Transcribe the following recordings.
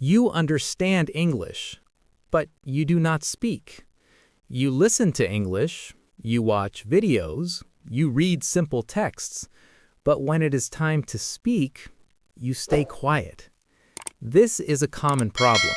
You understand English, but you do not speak. You listen to English, you watch videos, you read simple texts, but when it is time to speak, you stay quiet. This is a common problem.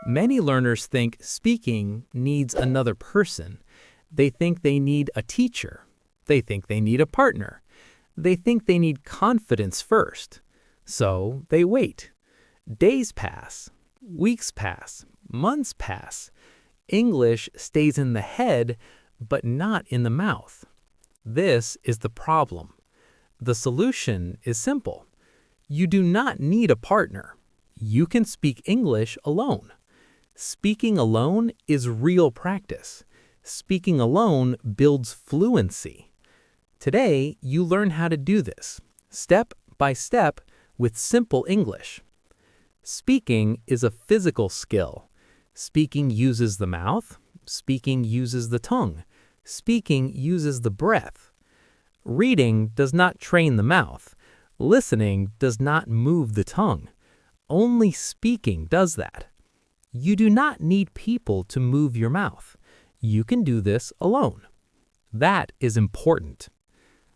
Many learners think speaking needs another person. They think they need a teacher. They think they need a partner. They think they need confidence first. So they wait. Days pass, weeks pass, months pass. English stays in the head, but not in the mouth. This is the problem. The solution is simple. You do not need a partner. You can speak English alone. Speaking alone is real practice. Speaking alone builds fluency. Today, you learn how to do this, step by step, with simple English. Speaking is a physical skill. Speaking uses the mouth. Speaking uses the tongue. Speaking uses the breath. Reading does not train the mouth. Listening does not move the tongue. Only speaking does that. You do not need people to move your mouth. You can do this alone. That is important.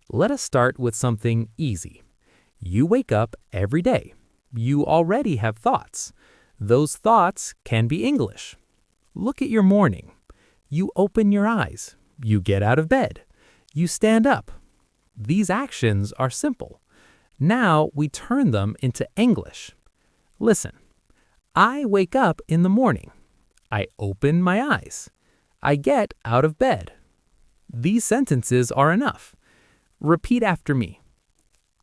Let us start with something easy. You wake up every day. You already have thoughts. Those thoughts can be English. Look at your morning. You open your eyes. You get out of bed. You stand up. These actions are simple. Now we turn them into English. Listen. I wake up in the morning. I open my eyes. I get out of bed. These sentences are enough. Repeat after me.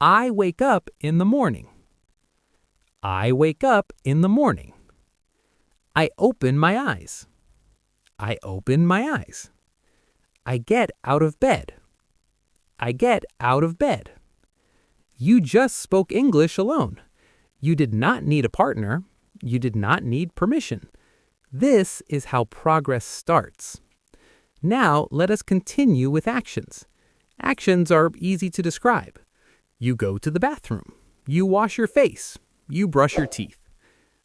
I wake up in the morning. I wake up in the morning. I open my eyes. I open my eyes. I get out of bed. I get out of bed. You just spoke English alone. You did not need a partner. You did not need permission. This is how progress starts. Now let us continue with actions. Actions are easy to describe. You go to the bathroom. You wash your face. You brush your teeth.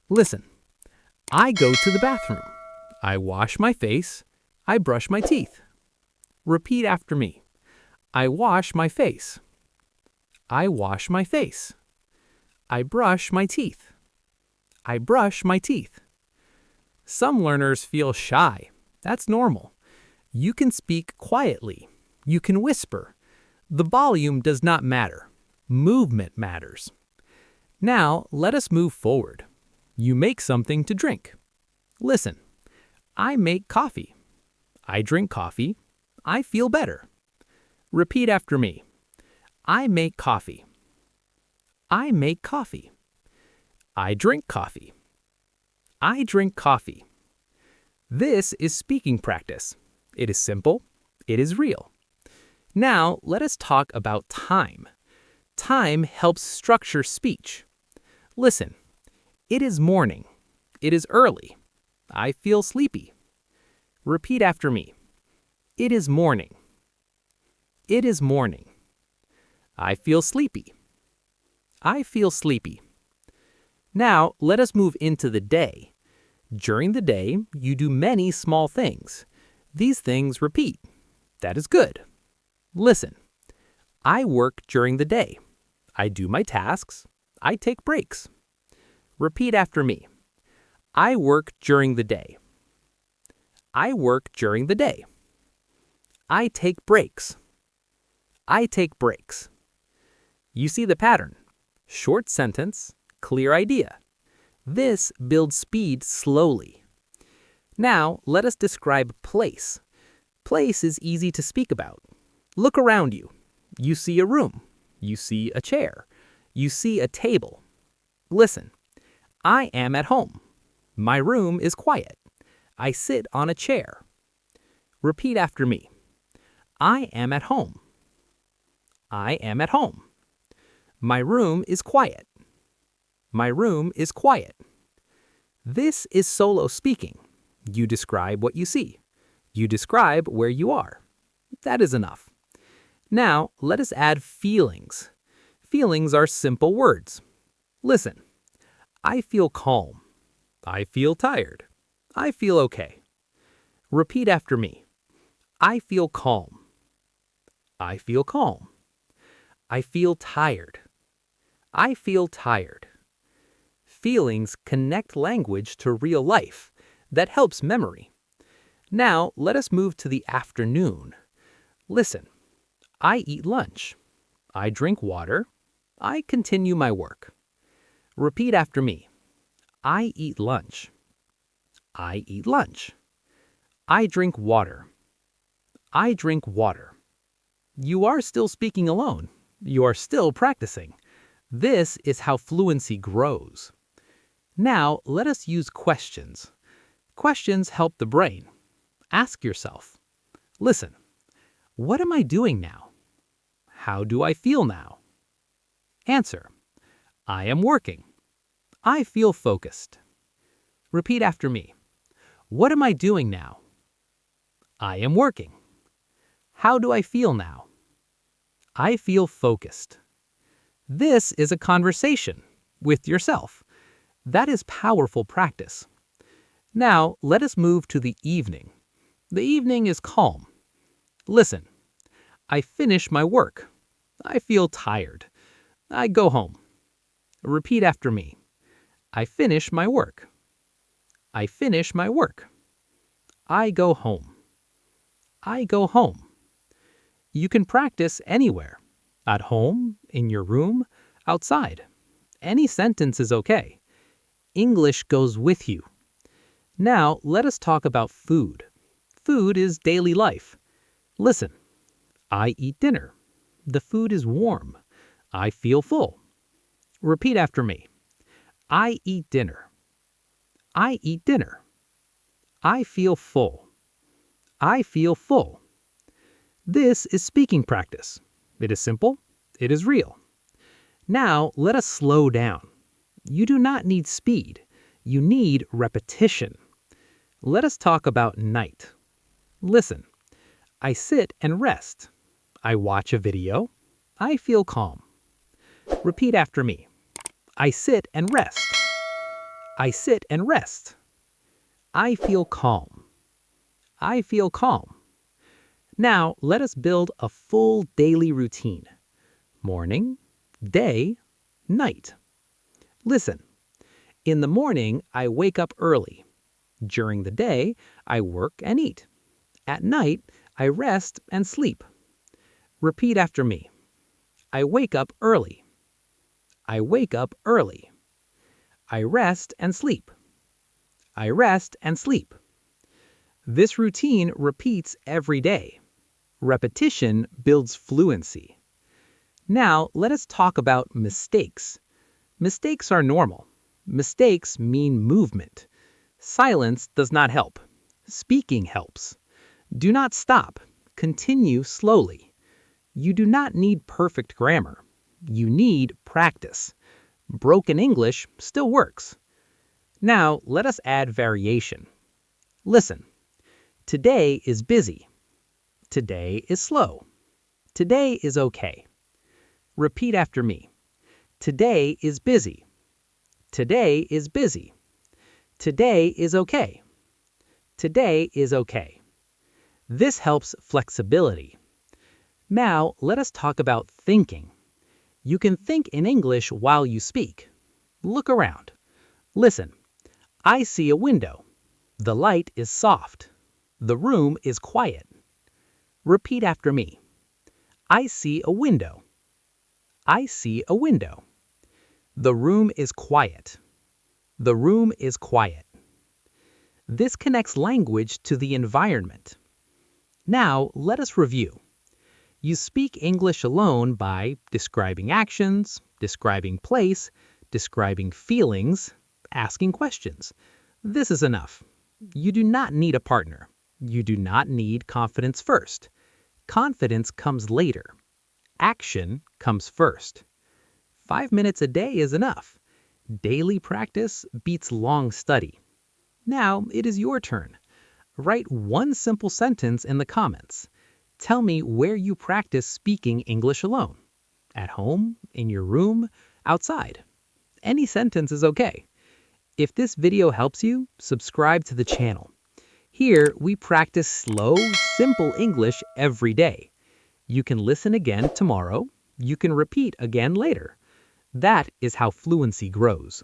Listen. I go to the bathroom. I wash my face. I brush my teeth. Repeat after me. I wash my face. I wash my face. I brush my teeth. I brush my teeth. Some learners feel shy. That's normal. You can speak quietly. You can whisper. The volume does not matter. Movement matters. Now, let us move forward. You make something to drink. Listen. I make coffee. I drink coffee. I feel better. Repeat after me. I make coffee. I make coffee. I drink coffee. I drink coffee. This is speaking practice. It is simple. It is real. Now, let us talk about time. Time helps structure speech. Listen. It is morning. It is early. I feel sleepy. Repeat after me. It is morning. It is morning. I feel sleepy. I feel sleepy. Now, let us move into the day. During the day, you do many small things. These things repeat. That is good. Listen. I work during the day. I do my tasks. I take breaks. Repeat after me. I work during the day. I work during the day. I take breaks. I take breaks. You see the pattern. Short sentence, clear idea. This builds speed slowly. Now, let us describe place. Place is easy to speak about. Look around you. You see a room. You see a chair. You see a table. Listen. I am at home. My room is quiet. I sit on a chair. Repeat after me. I am at home. I am at home. My room is quiet. My room is quiet. This is solo speaking. You describe what you see. You describe where you are. That is enough. Now, let us add feelings. Feelings are simple words. Listen. I feel calm. I feel tired. I feel okay. Repeat after me. I feel calm. I feel calm. I feel tired. I feel tired. Feelings connect language to real life. That helps memory. Now, let us move to the afternoon. Listen. I eat lunch. I drink water. I continue my work. Repeat after me. I eat lunch. I eat lunch. I drink water. I drink water. You are still speaking alone. You are still practicing. This is how fluency grows. Now, let us use questions. Questions help the brain. Ask yourself. Listen. What am I doing now? How do I feel now? Answer. I am working. I feel focused. Repeat after me. What am I doing now? I am working. How do I feel now? I feel focused. This is a conversation with yourself. That is powerful practice. Now, let us move to the evening. The evening is calm. Listen. I finish my work. I feel tired. I go home. Repeat after me. I finish my work. I finish my work. I go home. I go home. You can practice anywhere. At home, in your room, outside. Any sentence is okay. English goes with you. Now, let us talk about food. Food is daily life. Listen. I eat dinner. The food is warm. I feel full. Repeat after me. I eat dinner. I eat dinner. I feel full. I feel full. This is speaking practice. It is simple. It is real. Now, let us slow down. You do not need speed. You need repetition. Let us talk about night. Listen. I sit and rest. I watch a video. I feel calm. Repeat after me. I sit and rest. I sit and rest. I feel calm. I feel calm. Now, let us build a full daily routine. Morning, day, night. Listen. In the morning, I wake up early. During the day, I work and eat. At night, I rest and sleep. Repeat after me. I wake up early. I wake up early. I rest and sleep. I rest and sleep. This routine repeats every day. Repetition builds fluency. Now, let us talk about mistakes. Mistakes are normal. Mistakes mean movement. Silence does not help. Speaking helps. Do not stop. Continue slowly. You do not need perfect grammar. You need practice. Broken English still works. Now, let us add variation. Listen. Today is busy. Today is slow. Today is okay. Repeat after me. Today is busy. Today is busy. Today is okay. Today is okay. This helps flexibility. Now, let us talk about thinking. You can think in English while you speak. Look around. Listen. I see a window. The light is soft. The room is quiet. Repeat after me. I see a window. I see a window. The room is quiet. The room is quiet. This connects language to the environment. Now, let us review. You speak English alone by describing actions, describing place, describing feelings, asking questions. This is enough. You do not need a partner. You do not need confidence first. Confidence comes later. Action comes first. 5 minutes a day is enough. Daily practice beats long study. Now it is your turn. Write one simple sentence in the comments. Tell me where you practice speaking English alone. At home, in your room, outside. Any sentence is okay. If this video helps you, subscribe to the channel. Here, we practice slow, simple English every day. You can listen again tomorrow. You can repeat again later. That is how fluency grows.